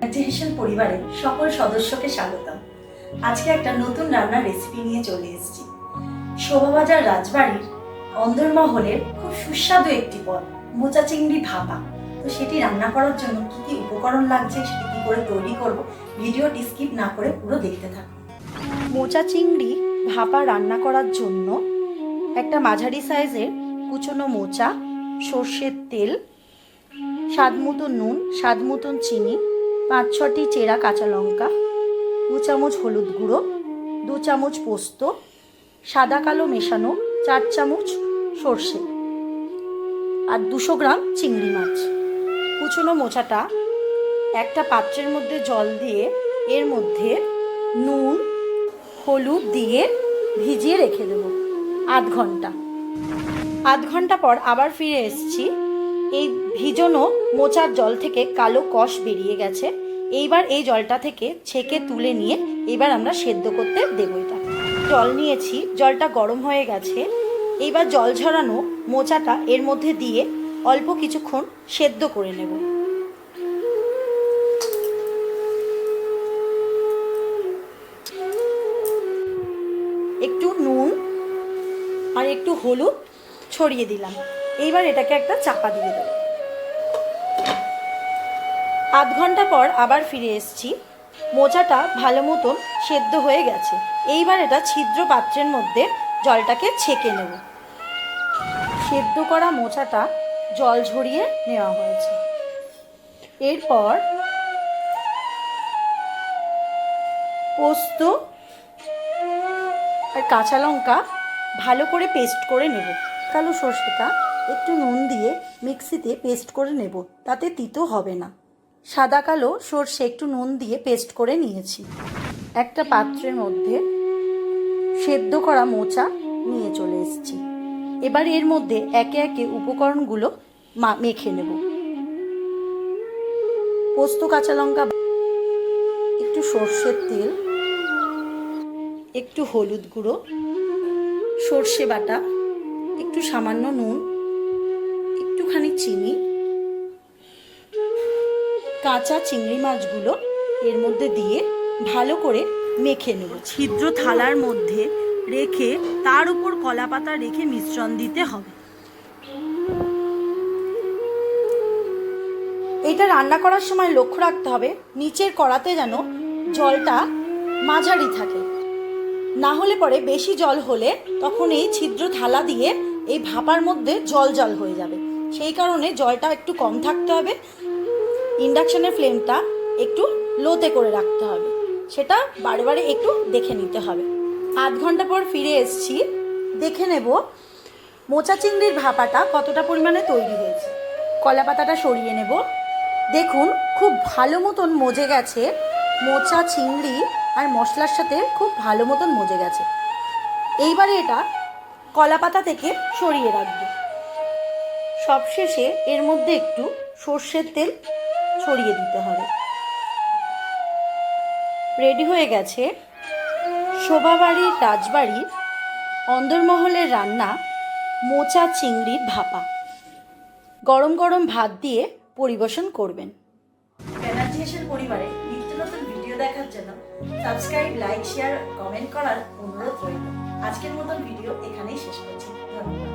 হেসেল পরিবারের সকল সদস্যকে স্বাগতম। আজকে একটা নতুন রান্নার রেসিপি নিয়ে চলে এসেছি। শোভাবাজার রাজবাড়ির অন্দরমহলের খুব সুস্বাদু একটি পদ, মোচা চিংড়ি ভাপা। তো সেটি রান্না করার জন্য কি কি উপকরণ লাগছে, সেটি কি করে তৈরি করব, ভিডিওটি স্কিপ না করে পুরো দেখতে থাকুন। মোচা চিংড়ি ভাপা রান্না করার জন্য একটা মাঝারি সাইজের কুচনো মোচা, সর্ষের তেল, স্বাদ মতন নুন, স্বাদ মতন চিনি, 5-6টি চেরা কাঁচা লঙ্কা, 2 চামচ হলুদ গুঁড়ো, 2 চামচ পোস্ত, সাদা কালো মেশানো 4 চামচ সর্ষে, আর 200 গ্রাম চিংড়ি মাছ। কুচনো মোচাটা একটা পাত্রের মধ্যে জল দিয়ে এর মধ্যে নুন হলুদ দিয়ে ভিজিয়ে রেখে দেবো আধ ঘন্টা পর আবার ফিরে এসেছি। এই ভিজানো মোচার জল থেকে কালো কষ বেরিয়ে গেছে। এইবার এই জলটা থেকে ছেঁকে তুলে নিয়ে এবার আমরা সেদ্ধ করতে দেবো। এটা জল নিয়েছি, জলটা গরম হয়ে গেছে। এইবার জল ঝরানো মোচাটা এর মধ্যে দিয়ে অল্প কিছুক্ষণ সেদ্ধ করে নেব। একটু নুন আর একটু হলুদ ছড়িয়ে দিলাম। এইবার এটাকে একটা চাপা দিয়ে দেবো। আধ ঘন্টা পর আবার ফিরে এসেছি। মোচাটা ভালো মতন সেদ্ধ হয়ে গেছে। এইবার এটা ছিদ্র পাত্রের মধ্যে জলটাকে ছেঁকে নেব। সেদ্ধ করা মোচাটা জল ঝরিয়ে নেওয়া হয়েছে। এরপর পোস্ত আর কাঁচা লঙ্কা ভালো করে পেস্ট করে নেব। কালো সর্ষেটা একটু নুন দিয়ে মিক্সিতে পেস্ট করে নেব, তাতে তিতো হবে না। সাদা কালো সর্ষে একটু নুন দিয়ে পেস্ট করে নিয়েছি। একটা পাত্রের মধ্যে সেদ্ধ করা মোচা নিয়ে চলে এসেছি। এবার এর মধ্যে একে একে উপকরণগুলো মেখে নেব। পোস্ত কাঁচা লঙ্কা, একটু সর্ষের তেল, একটু হলুদ গুঁড়ো, সর্ষে বাটা, একটু সামান্য নুন, একটুখানি চিনি, কাঁচা চিংড়ি মাছগুলো এর মধ্যে দিয়ে ভালো করে মেখে নেব। ছিদ্র থালার মধ্যে রেখে তার উপর কলা পাতা রেখে মিশ্রণ দিতে হবে। এটা রান্না করার সময় লক্ষ্য রাখতে হবে নিচের কড়াতে যেন জলটা মাঝারি থাকে, না হলে পরে বেশি জল হলে তখন এই ছিদ্র থালা দিয়ে এই ভাপার মধ্যে জল জল হয়ে যাবে। সেই কারণে জলটা একটু কম থাকতে হবে। ইন্ডাকশনের ফ্লেমটা একটু লোতে করে রাখতে হবে। সেটা বারে বারে একটু দেখে নিতে হবে। আধ ঘন্টা পর ফিরে এসেছি। দেখে নেব মোচা চিংড়ির ভাপাটা কতটা পরিমাণে তৈরি হয়েছে। কলা পাতাটা সরিয়ে নেব। দেখুন খুব ভালো মতন মজে গেছে। মোচা চিংড়ি আর মশলার সাথে খুব ভালো মতন মজে গেছে। এইবারে এটা কলা পাতা থেকে সরিয়ে রাখবো। সবশেষে এর মধ্যে একটু সর্ষের তেল ছড়িয়ে দিতে হবে। রেডি হয়ে গেছে শোভাবাড়ির রাজবাড়ির অন্দরমহলের রান্না মোচা চিংড়ির ভাপা। গরম গরম ভাত দিয়ে পরিবেশন করবেন। ব্যানার্জি হেসেল পরিবারে নিত্য নতুন ভিডিও দেখার জন্য সাবস্ক্রাইব, লাইক, শেয়ার, কমেন্ট করার অনুরোধ রইল। আজকের মতন ভিডিও এখানেই শেষ করছি। ধন্যবাদ।